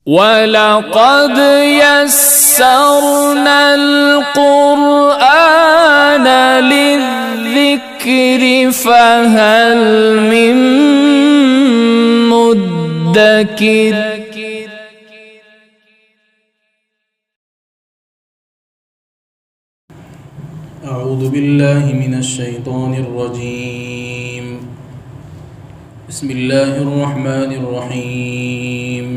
وَلَقَدْ يَسَّرْنَا الْقُرْآنَ لِلذِّكْرِ فَهَلْ مِن مُّدَّكِرٍ اعوذ باللہ من الشیطان الرجیم بسم اللہ الرحمن الرحیم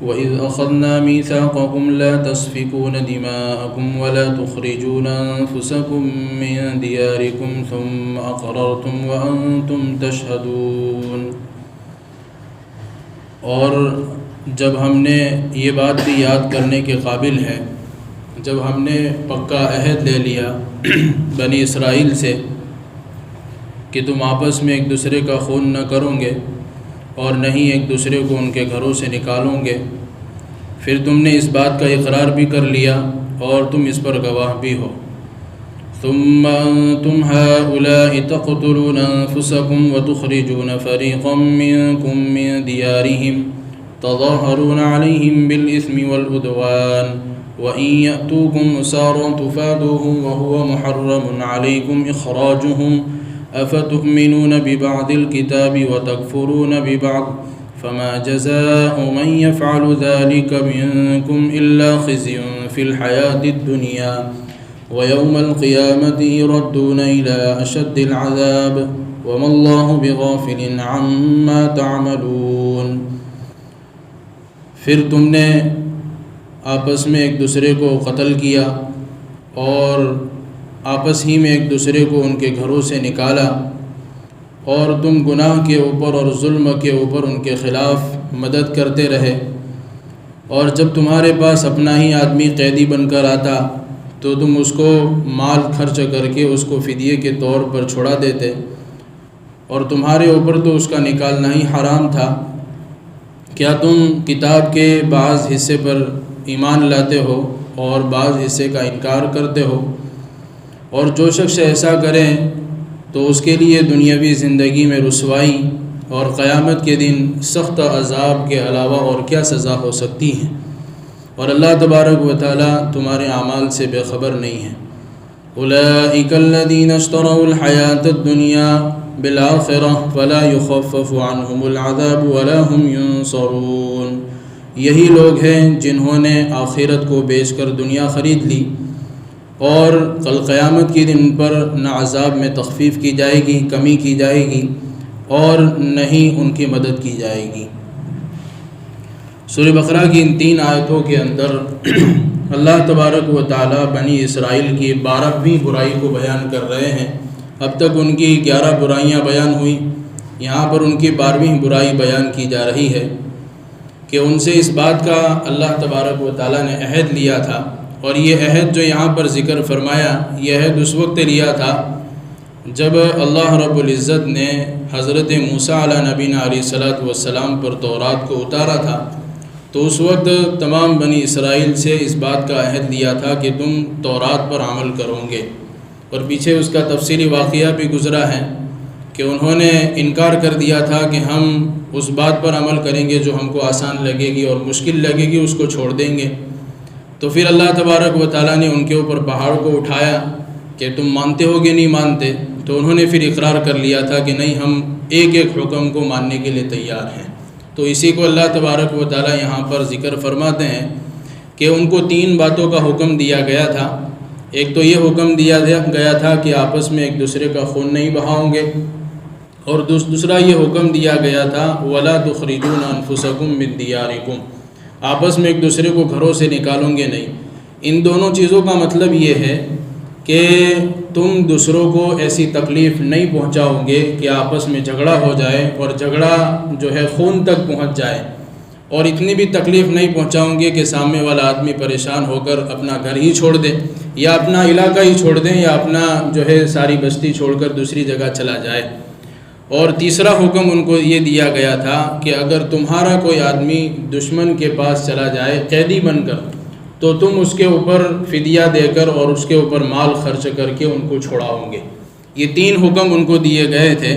وَإِذْ أَخَذْنَا مِيثَاقَكُمْ لَا تَسْفِكُونَ دِمَاءَكُمْ وَلَا تُخْرِجُونَ أَنفُسَكُمْ مِنْ دِيَارِكُمْ ثُمَّ أَقْرَرْتُمْ وَأَنْتُمْ تَشْهَدُونَ۔ اور جب ہم نے یہ بات بھی یاد کرنے کے قابل ہے، جب ہم نے پکا عہد لے لیا بنی اسرائیل سے کہ تم آپس میں ایک دوسرے کا خون نہ کرو گے اور نہ ہی ایک دوسرے کو ان کے گھروں سے نکالو گے، پھر تم نے اس بات کا اقرار بھی کر لیا اور تم اس پر گواہ بھی ہو۔ ثم انتم هؤلاء تقتلون انفسكم وتخرجون فريقا منكم من ديارهم تظاهرون عليهم بالإثم والعدوان وإن يأتوكم أسارى تفادوهم وهو محرم عليكم إخراجهم أفتؤمنون ببعض الكتاب وتكفرون ببعض فما جزاء من يفعل ذلك منكم إلا خزي في الحياة الدنيا ويوم القيامة يردون إلى أشد العذاب وما الله بغافل عما تعملون۔ پھر تم نے آپس میں ایک دوسرے کو قتل کیا اور آپس ہی میں ایک دوسرے کو ان کے گھروں سے نکالا، اور تم گناہ کے اوپر اور ظلم کے اوپر ان کے خلاف مدد کرتے رہے، اور جب تمہارے پاس اپنا ہی آدمی قیدی بن کر آتا تو تم اس کو مال خرچ کر کے اس کو فدیے کے طور پر چھڑا دیتے، اور تمہارے اوپر تو اس کا نکالنا ہی حرام تھا۔ کیا تم کتاب کے بعض حصے پر ایمان لاتے ہو اور بعض حصے کا انکار کرتے ہو؟ اور جو شخص ایسا کرے تو اس کے لیے دنیاوی زندگی میں رسوائی اور قیامت کے دن سخت عذاب کے علاوہ اور کیا سزا ہو سکتی ہے، اور اللہ تبارک و تعالی تمہارے اعمال سے بے خبر نہیں ہے۔ اولئک الذین اشتروا الحیاۃ الدنیا بالآخرہ فلا یخفف عنہم العذاب ولا هم ینصرون۔ یہی لوگ ہیں جنہوں نے آخرت کو بیچ کر دنیا خرید لی، اور کل قیامت کے دن پر نہ عذاب میں تخفیف کی جائے گی، کمی کی جائے گی، اور نہ ہی ان کی مدد کی جائے گی۔ سورہ بقرہ کی ان 3 آیتوں کے اندر اللہ تبارک و تعالی بنی اسرائیل کی 12ویں برائی کو بیان کر رہے ہیں۔ اب تک ان کی 11 برائیاں بیان ہوئیں، یہاں پر ان کی 12ویں برائی بیان کی جا رہی ہے کہ ان سے اس بات کا اللہ تبارک و تعالی نے عہد لیا تھا، اور یہ عہد جو یہاں پر ذکر فرمایا، یہ عہد اس وقت لیا تھا جب اللہ رب العزت نے حضرت موسیٰ علیہ نبینا علیہ السلام پر تورات کو اتارا تھا، تو اس وقت تمام بنی اسرائیل سے اس بات کا عہد لیا تھا کہ تم تورات پر عمل کرو گے، اور پیچھے اس کا تفصیلی واقعہ بھی گزرا ہے کہ انہوں نے انکار کر دیا تھا کہ ہم اس بات پر عمل کریں گے جو ہم کو آسان لگے گی، اور مشکل لگے گی اس کو چھوڑ دیں گے۔ تو پھر اللہ تبارک و تعالیٰ نے ان کے اوپر پہاڑ کو اٹھایا کہ تم مانتے ہو کہ نہیں مانتے، تو انہوں نے پھر اقرار کر لیا تھا کہ نہیں، ہم ایک ایک حکم کو ماننے کے لیے تیار ہیں۔ تو اسی کو اللہ تبارک و تعالیٰ یہاں پر ذکر فرماتے ہیں کہ ان کو 3 باتوں کا حکم دیا گیا تھا۔ ایک تو یہ حکم دیا گیا تھا کہ آپس میں ایک دوسرے کا خون نہیں بہاؤ گے، اور دوسرا یہ حکم دیا گیا تھا وَلَا تُخْرِجُونَ أَنفُسَكُمْ مِنْ دِيَارِكُمْ، آپس میں ایک دوسرے کو گھروں سے نکالوں گے نہیں۔ ان دونوں چیزوں کا مطلب یہ ہے کہ تم دوسروں کو ایسی تکلیف نہیں پہنچاؤ گے کہ آپس میں جھگڑا ہو جائے، اور جھگڑا جو ہے خون تک پہنچ جائے، اور اتنی بھی تکلیف نہیں پہنچاؤں گے کہ سامنے والا آدمی پریشان ہو کر اپنا گھر ہی چھوڑ دے، یا اپنا علاقہ ہی چھوڑ دیں، یا اپنا جو ہے ساری بستی چھوڑ کر دوسری جگہ چلا جائے۔ اور تیسرا حکم ان کو یہ دیا گیا تھا کہ اگر تمہارا کوئی آدمی دشمن کے پاس چلا جائے قیدی بن کر، تو تم اس کے اوپر فدیہ دے کر اور اس کے اوپر مال خرچ کر کے ان کو چھڑاؤ گے۔ یہ 3 حکم ان کو دیے گئے تھے۔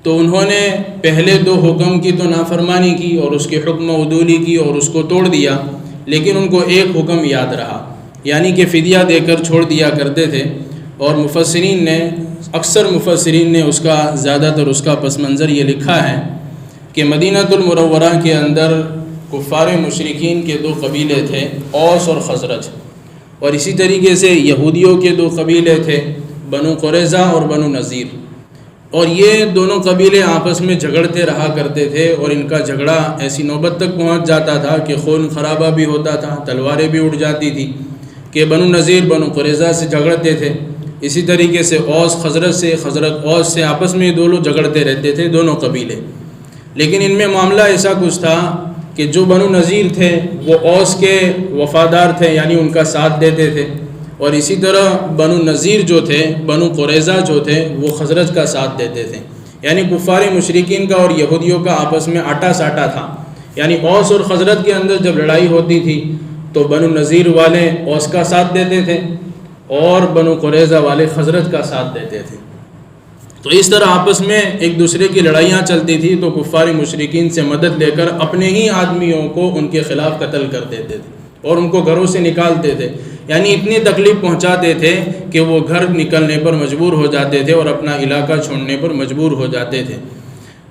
تو انہوں نے پہلے 2 حکم کی تو نافرمانی کی اور اس کے حکم عدولی کی اور اس کو توڑ دیا، لیکن ان کو ایک حکم یاد رہا، یعنی کہ فدیہ دے کر چھوڑ دیا کرتے تھے۔ اور مفسرین نے، اکثر مفسرین نے اس کا زیادہ تر اس کا پس منظر یہ لکھا ہے کہ مدینہ المنورہ کے اندر کفار مشرکین کے 2 قبیلے تھے، اوس اور خزرج، اور اسی طریقے سے یہودیوں کے 2 قبیلے تھے، بنو قریظہ اور بنو نذیر، اور یہ دونوں قبیلے آپس میں جھگڑتے رہا کرتے تھے، اور ان کا جھگڑا ایسی نوبت تک پہنچ جاتا تھا کہ خون خرابہ بھی ہوتا تھا، تلواریں بھی اٹھ جاتی تھی، کہ بنو نذیر بنو قریظہ سے جھگڑتے تھے، اسی طریقے سے اوس خزرج سے، خزرج اوس سے، آپس میں دونوں جھگڑتے رہتے تھے دونوں قبیلے۔ لیکن ان میں معاملہ ایسا کچھ تھا کہ جو بنو نذیر تھے وہ اوس کے وفادار تھے، یعنی ان کا ساتھ دیتے تھے، اور اسی طرح بنو نذیر جو تھے، بنو قریظہ جو تھے، وہ خزرج کا ساتھ دیتے تھے، یعنی کفار مشرکین کا اور یہودیوں کا آپس میں آٹا ساٹا تھا، یعنی اوس اور خزرج کے اندر جب لڑائی ہوتی تھی تو بنو نذیر والے اوس کا ساتھ دیتے تھے اور بنو قریظہ والے خزرج کا ساتھ دیتے تھے، تو اس طرح آپس میں ایک دوسرے کی لڑائیاں چلتی تھی، تو کفار مشرکین سے مدد لے کر اپنے ہی آدمیوں کو ان کے خلاف قتل کر دیتے تھے اور ان کو گھروں سے نکالتے تھے، یعنی اتنی تکلیف پہنچاتے تھے کہ وہ گھر نکلنے پر مجبور ہو جاتے تھے اور اپنا علاقہ چھوڑنے پر مجبور ہو جاتے تھے۔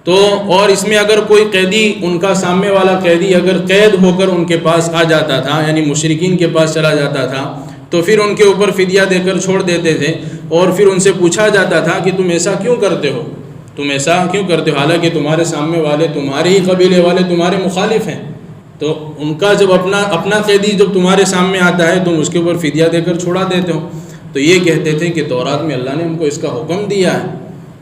تو اور اس میں اگر کوئی قیدی، ان کا سامنے والا قیدی اگر قید ہو کر ان کے پاس آ جاتا تھا، یعنی مشرکین کے پاس چلا جاتا تھا، تو پھر ان کے اوپر فدیہ دے کر چھوڑ دیتے تھے، اور پھر ان سے پوچھا جاتا تھا کہ تم ایسا کیوں کرتے ہو، تم ایسا کیوں کرتے ہو، حالانکہ تمہارے سامنے والے، تمہارے ہی قبیلے والے تمہارے مخالف ہیں، تو ان کا جب اپنا قیدی جب تمہارے سامنے آتا ہے تم اس کے اوپر فدیہ دے کر چھوڑا دیتے ہو۔ تو یہ کہتے تھے کہ تورات میں اللہ نے ہم کو اس کا حکم دیا ہے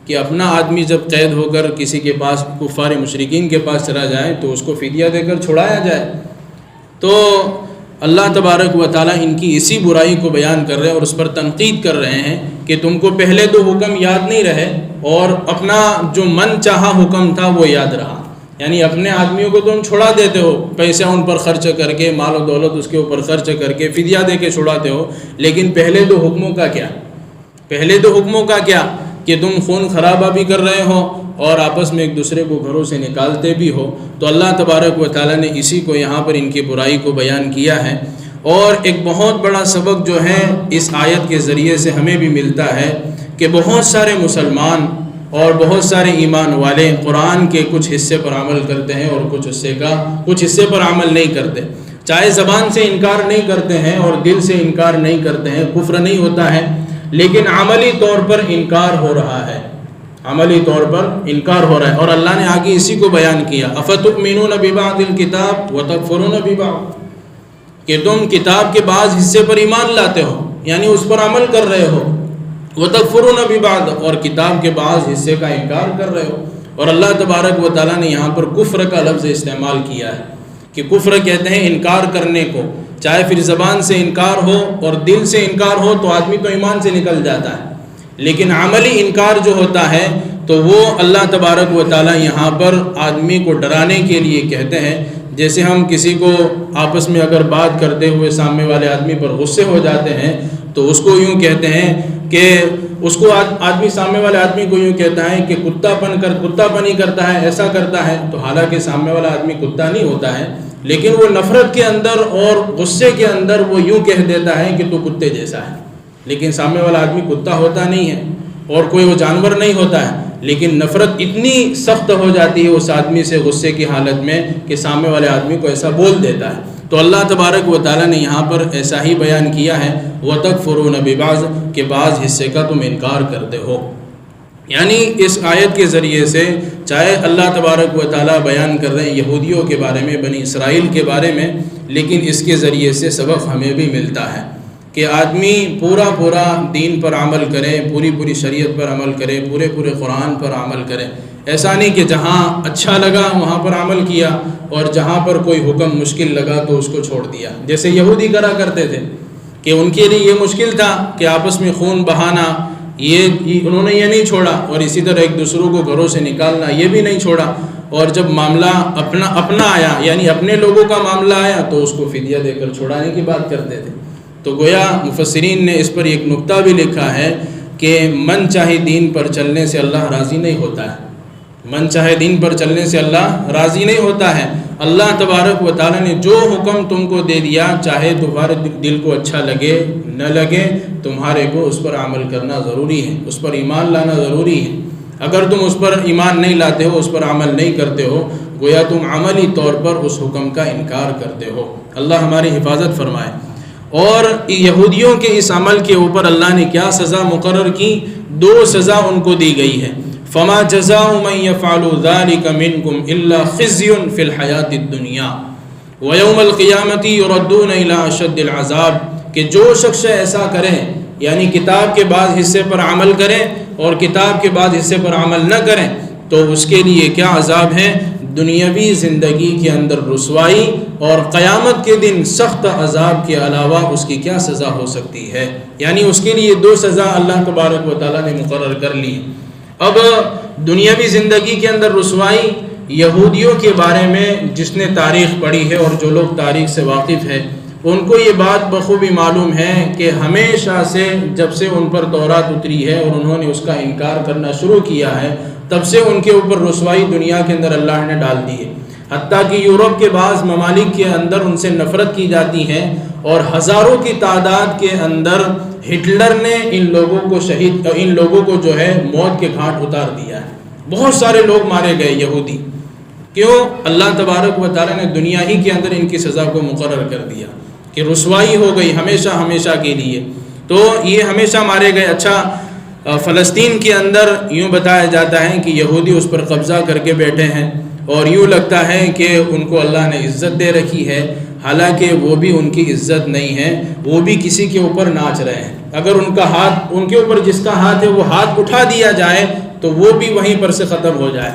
کہ اپنا آدمی جب قید ہو کر کسی کے پاس، کفار مشرکین کے پاس چلا جائے تو اس کو فدیہ دے کر چھڑایا جائے۔ تو اللہ تبارک و تعالیٰ ان کی اسی برائی کو بیان کر رہے ہیں اور اس پر تنقید کر رہے ہیں کہ تم کو پہلے 2 حکم یاد نہیں رہے اور اپنا جو من چاہا حکم تھا وہ یاد رہا، یعنی اپنے آدمیوں کو تم چھڑا دیتے ہو، پیسہ ان پر خرچ کر کے، مال و دولت اس کے اوپر خرچ کر کے، فدیہ دے کے چھڑاتے ہو، لیکن پہلے 2 حکموں کا کیا؟ پہلے 2 حکموں کا کیا کہ تم خون خرابہ بھی کر رہے ہو اور آپس میں ایک دوسرے کو گھروں سے نکالتے بھی ہو۔ تو اللہ تبارک و تعالیٰ نے اسی کو یہاں پر ان کی برائی کو بیان کیا ہے، اور ایک بہت بڑا سبق جو ہے اس آیت کے ذریعے سے ہمیں بھی ملتا ہے کہ بہت سارے مسلمان اور بہت سارے ایمان والے قرآن کے کچھ حصے پر عمل کرتے ہیں اور کچھ حصے پر عمل نہیں کرتے، چاہے زبان سے انکار نہیں کرتے ہیں اور دل سے انکار نہیں کرتے ہیں، کفر نہیں ہوتا ہے، لیکن عملی طور پر انکار ہو رہا ہے، عملی طور پر انکار ہو رہا ہے۔ اور اللہ نے آگے اسی کو بیان کیا، افتؤمنون ببعض الکتاب وتکفرون ببعض، کہ تم کتاب کے بعض حصے پر ایمان لاتے ہو، یعنی اس پر عمل کر رہے ہو، وتکفرون ببعض، اور کتاب کے بعض حصے کا انکار کر رہے ہو۔ اور اللہ تبارک و تعالیٰ نے یہاں پر کفر کا لفظ استعمال کیا ہے کہ کفر کہتے ہیں انکار کرنے کو، چاہے پھر زبان سے انکار ہو اور دل سے انکار ہو تو آدمی تو ایمان سے نکل جاتا ہے، لیکن عملی انکار جو ہوتا ہے تو وہ اللہ تبارک و تعالیٰ یہاں پر آدمی کو ڈرانے کے لیے کہتے ہیں۔ جیسے ہم کسی کو آپس میں اگر بات کرتے ہوئے سامنے والے آدمی پر غصے ہو جاتے ہیں تو اس کو یوں کہتے ہیں کہ اس کو آدمی، سامنے والے آدمی کو یوں کہتا ہے کہ کتا پنی کرتا ہے، ایسا کرتا ہے، تو حالانکہ سامنے والا آدمی کتا نہیں ہوتا ہے، لیکن وہ نفرت کے اندر اور غصے کے اندر وہ یوں کہہ دیتا ہے کہ تو کتے جیسا ہے، لیکن سامنے والا آدمی کتا ہوتا نہیں ہے اور کوئی وہ جانور نہیں ہوتا ہے، لیکن نفرت اتنی سخت ہو جاتی ہے اس آدمی سے غصے کی حالت میں کہ سامنے والے آدمی کو ایسا بول دیتا ہے۔ تو اللہ تبارک و تعالیٰ نے یہاں پر ایسا ہی بیان کیا ہے، وَتَكْفُرُونَ بِبَعْضٍ، کہ بعض حصے کا تم انکار کرتے ہو۔ یعنی اس آیت کے ذریعے سے چاہے اللہ تبارک و تعالیٰ بیان کر رہے ہیں یہودیوں کے بارے میں، بنی اسرائیل کے بارے میں، لیکن اس کے ذریعے سے سبق ہمیں بھی ملتا ہے کہ آدمی پورا دین پر عمل کرے، پوری شریعت پر عمل کرے، پورے قرآن پر عمل کرے۔ ایسا نہیں کہ جہاں اچھا لگا وہاں پر عمل کیا اور جہاں پر کوئی حکم مشکل لگا تو اس کو چھوڑ دیا، جیسے یہودی کرا کرتے تھے کہ ان کے لیے یہ مشکل تھا کہ آپس میں خون بہانا، انہوں نے یہ نہیں چھوڑا، اور اسی طرح ایک دوسروں کو گھروں سے نکالنا یہ بھی نہیں چھوڑا، اور جب معاملہ اپنا آیا، یعنی اپنے لوگوں کا معاملہ آیا تو اس کو فدیہ دے کر چھڑانے کی بات کرتے تھے۔ تو گویا مفسرین نے اس پر ایک نقطہ بھی لکھا ہے کہ من چاہے دین پر چلنے سے اللہ راضی نہیں ہوتا ہے، من چاہے دین پر چلنے سے اللہ راضی نہیں ہوتا ہے۔ اللہ تبارک و تعالیٰ نے جو حکم تم کو دے دیا، چاہے تمہارے دل کو اچھا لگے نہ لگے، تمہارے کو اس پر عمل کرنا ضروری ہے، اس پر ایمان لانا ضروری ہے۔ اگر تم اس پر ایمان نہیں لاتے ہو، اس پر عمل نہیں کرتے ہو، گویا تم عملی طور پر اس حکم کا انکار کرتے ہو۔ اللہ ہماری حفاظت فرمائے۔ اور یہودیوں کے اس عمل کے اوپر اللہ نے کیا سزا مقرر کی؟ 2 سزا ان کو دی گئی ہے۔ فما جزاء من يفعل ذلك منكم الا خزي في الحياة الدنيا ويوم القيامة يردون الى اشد العذاب، کہ جو شخص ایسا کریں، یعنی کتاب کے بعض حصے پر عمل کریں اور کتاب کے بعض حصے پر عمل نہ کریں، تو اس کے لیے کیا عذاب ہے؟ دنیاوی زندگی کے اندر رسوائی، اور قیامت کے دن سخت عذاب کے علاوہ اس کی کیا سزا ہو سکتی ہے؟ یعنی اس کے لیے 2 سزا اللہ تبارک و تعالیٰ نے مقرر کر لی۔ اب دنیاوی زندگی کے اندر رسوائی، یہودیوں کے بارے میں جس نے تاریخ پڑھی ہے اور جو لوگ تاریخ سے واقف ہے، ان کو یہ بات بخوبی معلوم ہے کہ ہمیشہ سے جب سے ان پر تورات اتری ہے اور انہوں نے اس کا انکار کرنا شروع کیا ہے، تب سے ان کے اوپر رسوائی دنیا کے اندر اللہ نے ڈال دی ہے۔ حتیٰ کہ یورپ کے بعض ممالک کے اندر ان سے نفرت کی جاتی ہے، اور ہزاروں کی تعداد کے اندر ہٹلر نے ان لوگوں کو جو ہے موت کے گھاٹ اتار دیا ہے۔ بہت سارے لوگ مارے گئے یہودی۔ کیوں؟ اللہ تبارک و تعالیٰ نے دنیا ہی کے اندر ان کی سزا کو مقرر کر دیا کہ رسوائی ہو گئی ہمیشہ کے لیے، تو یہ ہمیشہ مارے گئے۔ اچھا، فلسطین کے اندر یوں بتایا جاتا ہے کہ یہودی اس پر قبضہ کر کے بیٹھے ہیں، اور یوں لگتا ہے کہ ان کو اللہ نے عزت دے رکھی ہے، حالانکہ وہ بھی ان کی عزت نہیں ہے، وہ بھی کسی کے اوپر ناچ رہے ہیں۔ اگر ان کا ہاتھ، ان کے اوپر جس کا ہاتھ ہے وہ ہاتھ اٹھا دیا جائے تو وہ بھی وہیں پر سے ختم ہو جائے۔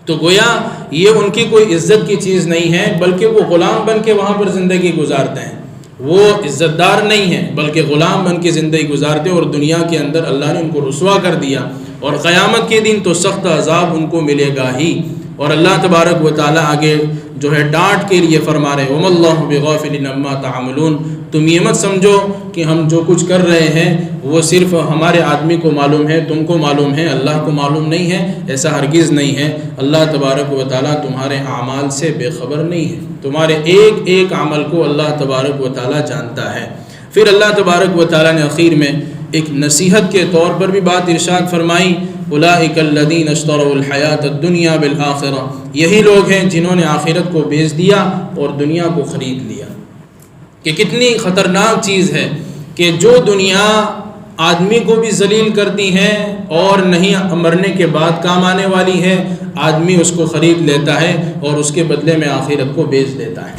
تو گویا یہ ان کی کوئی عزت کی چیز نہیں ہے، بلکہ وہ غلام بن کے وہاں پر زندگی گزارتے ہیں۔ وہ عزت دار نہیں ہیں بلکہ غلام بن کے زندگی گزارتے ہیں، اور دنیا کے اندر اللہ نے ان کو رسوا کر دیا، اور قیامت کے دن تو سخت عذاب ان کو ملے گا ہی۔ اور اللہ تبارک و تعالیٰ آگے جو ہے ڈانٹ کے لیے فرما رہے وَمَا اللَّهُ بِغَافِلٍ عَمَّا تَعْمَلُونَ، تم یہ مت سمجھو کہ ہم جو کچھ کر رہے ہیں وہ صرف ہمارے آدمی کو معلوم ہے، تم کو معلوم ہے، اللہ کو معلوم نہیں ہے۔ ایسا ہرگز نہیں ہے۔ اللہ تبارک و تعالیٰ تمہارے اعمال سے بے خبر نہیں ہے، تمہارے ایک ایک عمل کو اللہ تبارک و تعالیٰ جانتا ہے۔ پھر اللہ تبارک و تعالیٰ نے آخر میں ایک نصیحت کے طور پر بھی بات ارشاد فرمائی، اولئک الذین اشتروا الحیاۃ الدنیا بالآخرہ، یہی لوگ ہیں جنہوں نے آخرت کو بیچ دیا اور دنیا کو خرید لیا۔ کہ کتنی خطرناک چیز ہے کہ جو دنیا آدمی کو بھی ذلیل کرتی ہے اور نہیں مرنے کے بعد کام آنے والی ہے، آدمی اس کو خرید لیتا ہے اور اس کے بدلے میں آخرت کو بیچ دیتا ہے۔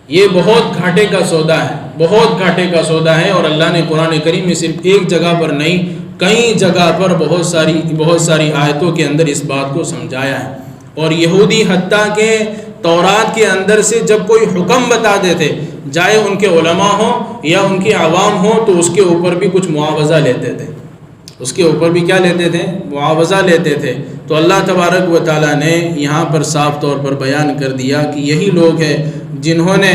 یہ بہت گھاٹے کا سودا ہے، بہت گھاٹے کا سودا ہے، اور اللہ نے قرآن کریم میں صرف ایک جگہ پر نہیں، کئی جگہ پر بہت ساری آیتوں کے اندر اس بات کو سمجھایا ہے۔ اور یہودی حتیٰ کہ تورات کے اندر سے جب کوئی حکم بتاتے تھے، چاہے ان کے علماء ہوں یا ان کے عوام ہوں، تو اس کے اوپر بھی کچھ معاوضہ لیتے تھے، اس کے اوپر بھی کیا لیتے تھے؟ معاوضہ لیتے تھے۔ تو اللہ تبارک و تعالیٰ نے یہاں پر صاف طور پر بیان کر دیا کہ یہی لوگ ہیں جنہوں نے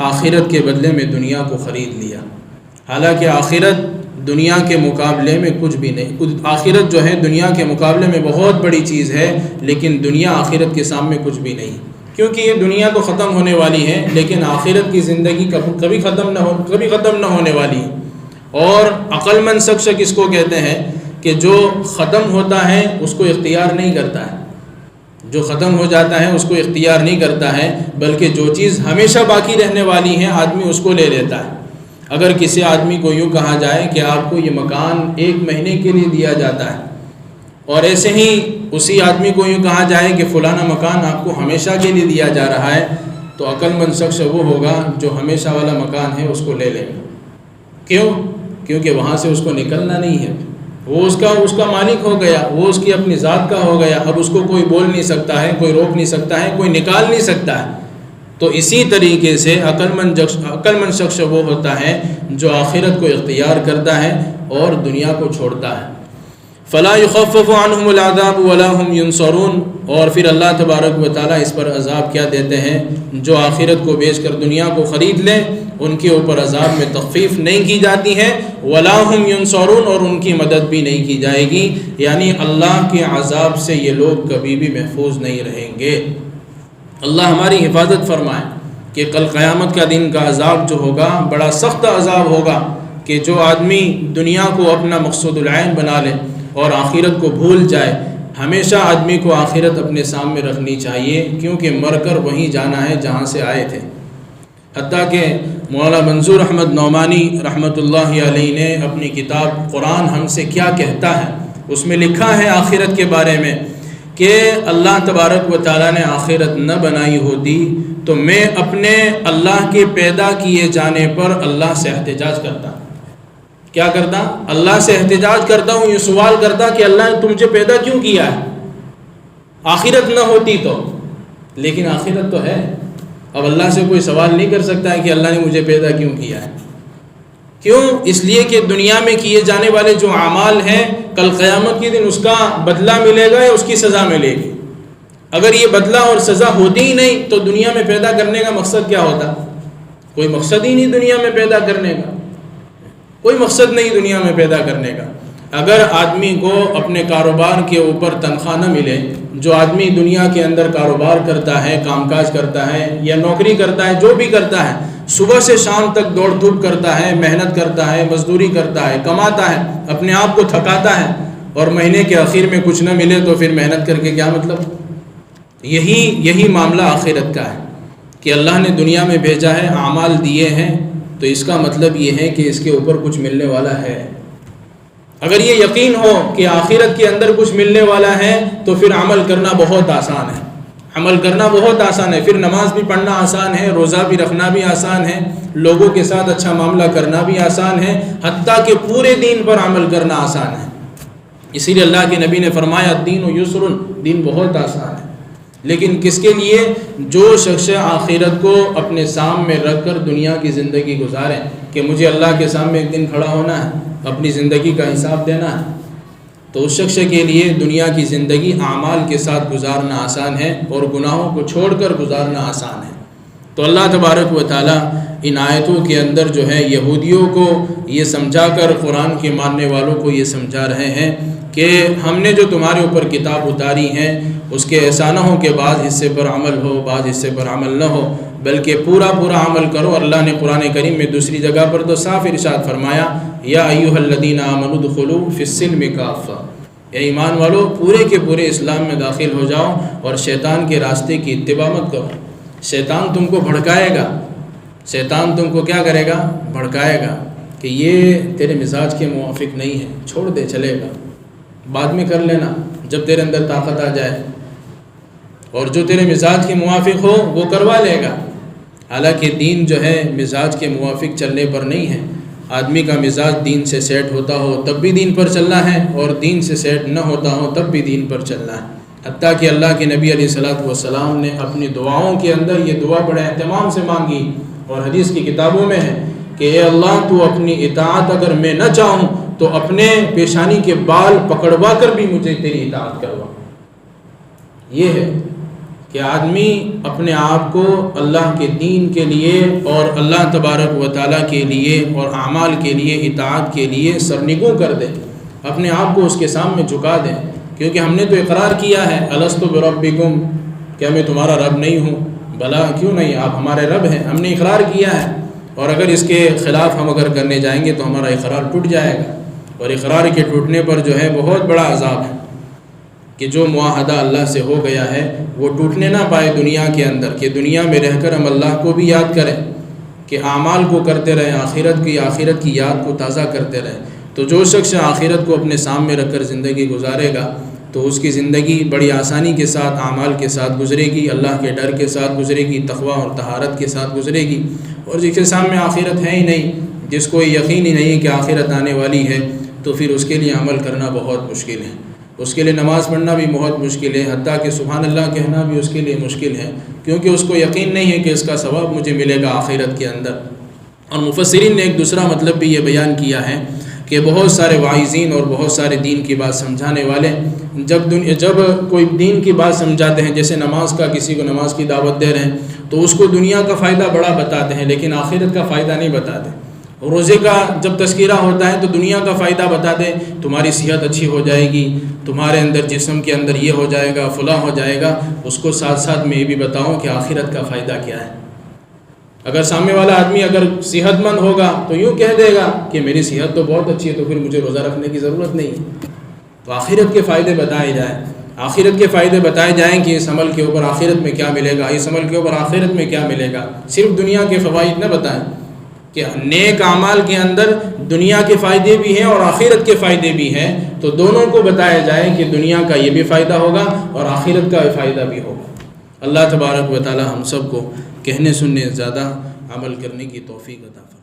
آخرت کے بدلے میں دنیا کو خرید لیا، حالانکہ آخرت دنیا کے مقابلے میں کچھ بھی نہیں۔ آخرت جو ہے دنیا کے مقابلے میں بہت بڑی چیز ہے، لیکن دنیا آخرت کے سامنے کچھ بھی نہیں، کیونکہ یہ دنیا تو ختم ہونے والی ہے، لیکن آخرت کی زندگی کبھی ختم نہ ہونے والی ہے۔ اور عقل مند شخص کس کو کہتے ہیں؟ کہ جو ختم ہوتا ہے اس کو اختیار نہیں کرتا ہے، جو ختم ہو جاتا ہے اس کو اختیار نہیں کرتا ہے، بلکہ جو چیز ہمیشہ باقی رہنے والی ہے آدمی اس کو لے لیتا ہے۔ اگر کسی آدمی کو یوں کہا جائے کہ آپ کو یہ مکان 1 مہینے کے لیے دیا جاتا ہے، اور ایسے ہی اسی آدمی کو یوں کہا جائے کہ فلانا مکان آپ کو ہمیشہ کے لیے دیا جا رہا ہے، تو عقل مند شخص وہ ہوگا جو ہمیشہ والا مکان ہے اس کو لے لے گا۔ کیوں؟ کیونکہ وہاں سے اس کو نکلنا نہیں ہے، وہ اس کا مالک ہو گیا، وہ اس کی اپنی ذات کا ہو گیا، اب اس کو کوئی بول نہیں سکتا ہے، کوئی روک نہیں سکتا ہے، کوئی نکال نہیں سکتا ہے۔ تو اسی طریقے سے عقل مند شخص وہ ہوتا ہے جو آخرت کو اختیار کرتا ہے اور دنیا کو چھوڑتا ہے۔ فلا يخفف عنهم العذاب ولا هم ينصرون، اور پھر اللہ تبارک و تعالیٰ اس پر عذاب کیا دیتے ہیں، جو آخرت کو بیچ کر دنیا کو خرید لیں ان کے اوپر عذاب میں تخفیف نہیں کی جاتی ہے، ولا هم ينصرون، اور ان کی مدد بھی نہیں کی جائے گی، یعنی اللہ کے عذاب سے یہ لوگ کبھی بھی محفوظ نہیں رہیں گے۔ اللہ ہماری حفاظت فرمائے کہ کل قیامت کا دن کا عذاب جو ہوگا بڑا سخت عذاب ہوگا، کہ جو آدمی دنیا کو اپنا مقصود العین بنا لے اور آخرت کو بھول جائے۔ ہمیشہ آدمی کو آخرت اپنے سامنے رکھنی چاہیے، کیونکہ مر کر وہیں جانا ہے جہاں سے آئے تھے۔ حتیٰ کہ مولانا منظور احمد نعمانی رحمۃ اللہ علیہ نے اپنی کتاب قرآن ہم سے کیا کہتا ہے اس میں لکھا ہے آخرت کے بارے میں کہ اللہ تبارک و تعالیٰ نے آخرت نہ بنائی ہوتی تو میں اپنے اللہ کے پیدا کیے جانے پر اللہ سے احتجاج کرتا۔ کیا کرتا؟ اللہ سے احتجاج کرتا ہوں، یہ سوال کرتا کہ اللہ نے تمجھے پیدا کیوں کیا ہے؟ آخرت نہ ہوتی تو، لیکن آخرت تو ہے۔ اب اللہ سے کوئی سوال نہیں کر سکتا ہے کہ اللہ نے مجھے پیدا کیوں کیا ہے۔ کیوں؟ اس لیے کہ دنیا میں کیے جانے والے جو اعمال ہیں کل قیامت کے دن اس کا بدلہ ملے گا یا اس کی سزا ملے گی۔ اگر یہ بدلہ اور سزا ہوتی ہی نہیں تو دنیا میں پیدا کرنے کا مقصد کیا ہوتا؟ کوئی مقصد ہی نہیں دنیا میں پیدا کرنے کا، کوئی مقصد نہیں دنیا میں پیدا کرنے کا۔ اگر آدمی کو اپنے کاروبار کے اوپر تنخواہ نہ ملے، جو آدمی دنیا کے اندر کاروبار کرتا ہے، کام کاج کرتا ہے یا نوکری کرتا ہے، جو بھی کرتا ہے، صبح سے شام تک دوڑ دھوپ کرتا ہے، محنت کرتا ہے، مزدوری کرتا ہے، کماتا ہے، اپنے آپ کو تھکاتا ہے، اور مہینے کے آخر میں کچھ نہ ملے تو پھر محنت کر کے کیا مطلب؟ یہی معاملہ آخرت کا ہے کہ اللہ نے دنیا میں بھیجا ہے، اعمال دیے ہیں، تو اس کا مطلب یہ ہے کہ اس کے اوپر کچھ ملنے والا ہے۔ اگر یہ یقین ہو کہ آخرت کے اندر کچھ ملنے والا ہے تو پھر عمل کرنا بہت آسان ہے، عمل کرنا بہت آسان ہے، پھر نماز بھی پڑھنا آسان ہے، روزہ بھی رکھنا بھی آسان ہے، لوگوں کے ساتھ اچھا معاملہ کرنا بھی آسان ہے، حتیٰ کہ پورے دین پر عمل کرنا آسان ہے۔ اسی لیے اللہ کے نبی نے فرمایا الدین یسر، دین بہت آسان ہے۔ لیکن کس کے لیے؟ جو شخص آخرت کو اپنے سامنے رکھ کر دنیا کی زندگی گزاریں کہ مجھے اللہ کے سامنے ایک دن کھڑا ہونا ہے، اپنی زندگی کا حساب دینا ہے، تو اس شخص کے لیے دنیا کی زندگی اعمال کے ساتھ گزارنا آسان ہے اور گناہوں کو چھوڑ کر گزارنا آسان ہے۔ تو اللہ تبارک و تعالیٰ ان آیتوں کے اندر جو ہے یہودیوں کو یہ سمجھا کر، قرآن کے ماننے والوں کو یہ سمجھا رہے ہیں کہ ہم نے جو تمہارے اوپر کتاب اتاری ہیں اس کے ایسا نہ ہو کہ بعض حصے پر عمل ہو، بعض حصے پر عمل نہ ہو، بلکہ پورا عمل کرو۔ اللہ نے قرآن کریم میں دوسری جگہ پر تو صاف ارشاد فرمایا یا ایھا الذین آمنوا ادخلوا فی السلم کافہ، اے ایمان والو پورے کے پورے اسلام میں داخل ہو جاؤ اور شیطان کے راستے کی اتباع مت کرو۔ شیطان تم کو بھڑکائے گا، شیطان تم کو کیا کرے گا؟ بھڑکائے گا کہ یہ تیرے مزاج کے موافق نہیں ہے، چھوڑ دے، چلے گا، بعد میں کر لینا جب تیرے اندر طاقت آ جائے، اور جو تیرے مزاج کے موافق ہو وہ کروا لے گا۔ حالانکہ دین جو ہے مزاج کے موافق چلنے پر نہیں ہے۔ آدمی کا مزاج دین سے سیٹ ہوتا ہو تب بھی دین پر چلنا ہے، اور دین سے سیٹ نہ ہوتا ہو تب بھی دین پر چلنا ہے۔ حتیٰ کہ اللہ کے نبی علیہ الصلوۃ والسلام نے اپنی دعاؤں کے اندر یہ دعا بڑے اہتمام سے مانگی، اور حدیث کی کتابوں میں ہے کہ اے اللہ تو اپنی اطاعت اگر میں نہ چاہوں تو اپنے پیشانی کے بال پکڑوا کر بھی مجھے تیری اطاعت کروا۔ یہ ہے کہ آدمی اپنے آپ کو اللہ کے دین کے لیے اور اللہ تبارک و تعالیٰ کے لیے اور اعمال کے لیے، اطاعت کے لیے سرنگوں کر دے، اپنے آپ کو اس کے سامنے جھکا دے، کیونکہ ہم نے تو اقرار کیا ہے الست بربکم، کیا میں تمہارا رب نہیں ہوں؟ بلا، کیوں نہیں، آپ ہمارے رب ہیں، ہم نے اقرار کیا ہے، اور اگر اس کے خلاف ہم اگر کرنے جائیں گے تو ہمارا اقرار ٹوٹ جائے گا، اور اقرار کے ٹوٹنے پر جو ہے بہت بڑا عذاب ہے کہ جو معاہدہ اللہ سے ہو گیا ہے وہ ٹوٹنے نہ پائے دنیا کے اندر، کہ دنیا میں رہ کر ہم اللہ کو بھی یاد کریں، کہ اعمال کو کرتے رہیں، آخرت کی یاد کو تازہ کرتے رہیں۔ تو جو شخص آخرت کو اپنے سامنے رکھ کر زندگی گزارے گا تو اس کی زندگی بڑی آسانی کے ساتھ اعمال کے ساتھ گزرے گی، اللہ کے ڈر کے ساتھ گزرے گی، تقویٰ اور طہارت کے ساتھ گزرے گی۔ اور جس کے سامنے آخرت ہے ہی نہیں، جس کو یقین ہی نہیں کہ آخرت آنے والی ہے، تو پھر اس کے لیے عمل کرنا بہت مشکل ہے، اس کے لیے نماز پڑھنا بھی بہت مشکل ہے، حتیٰ کہ سبحان اللہ کہنا بھی اس کے لیے مشکل ہے، کیونکہ اس کو یقین نہیں ہے کہ اس کا ثواب مجھے ملے گا آخرت کے اندر۔ اور مفسرین نے ایک دوسرا مطلب بھی یہ بیان کیا ہے کہ بہت سارے واعظین اور بہت سارے دین کی بات سمجھانے والے جب کوئی دین کی بات سمجھاتے ہیں، جیسے نماز کا، کسی کو نماز کی دعوت دے رہے ہیں تو اس کو دنیا کا فائدہ بڑا بتاتے ہیں لیکن آخرت کا فائدہ نہیں بتاتے۔ روزے کا جب تذکرہ ہوتا ہے تو دنیا کا فائدہ بتاتے، تمہاری صحت اچھی ہو جائے گی، تمہارے اندر جسم کے اندر یہ ہو جائے گا، فلاں ہو جائے گا۔ اس کو ساتھ ساتھ میں یہ بھی بتاؤں کہ آخرت کا فائدہ کیا ہے۔ اگر سامنے والا آدمی اگر صحت مند ہوگا تو یوں کہہ دے گا کہ میری صحت تو بہت اچھی ہے تو پھر مجھے روزہ رکھنے کی ضرورت نہیں ہے۔ تو آخرت کے فائدے بتائے جائیں، آخرت کے فائدے بتائے جائیں کہ اس عمل کے اوپر آخرت میں کیا ملے گا، اس عمل کے اوپر آخرت میں کیا ملے گا۔ صرف دنیا کے فوائد نہ بتائیں کہ نیک اعمال کے اندر دنیا کے فائدے بھی ہیں اور آخرت کے فائدے بھی ہیں، تو دونوں کو بتایا جائے کہ دنیا کا یہ بھی فائدہ ہوگا اور آخرت کا فائدہ بھی ہوگا۔ اللہ تبارک و تعالی ہم سب کو کہنے سننے زیادہ عمل کرنے کی توفیق عطا فرمائے۔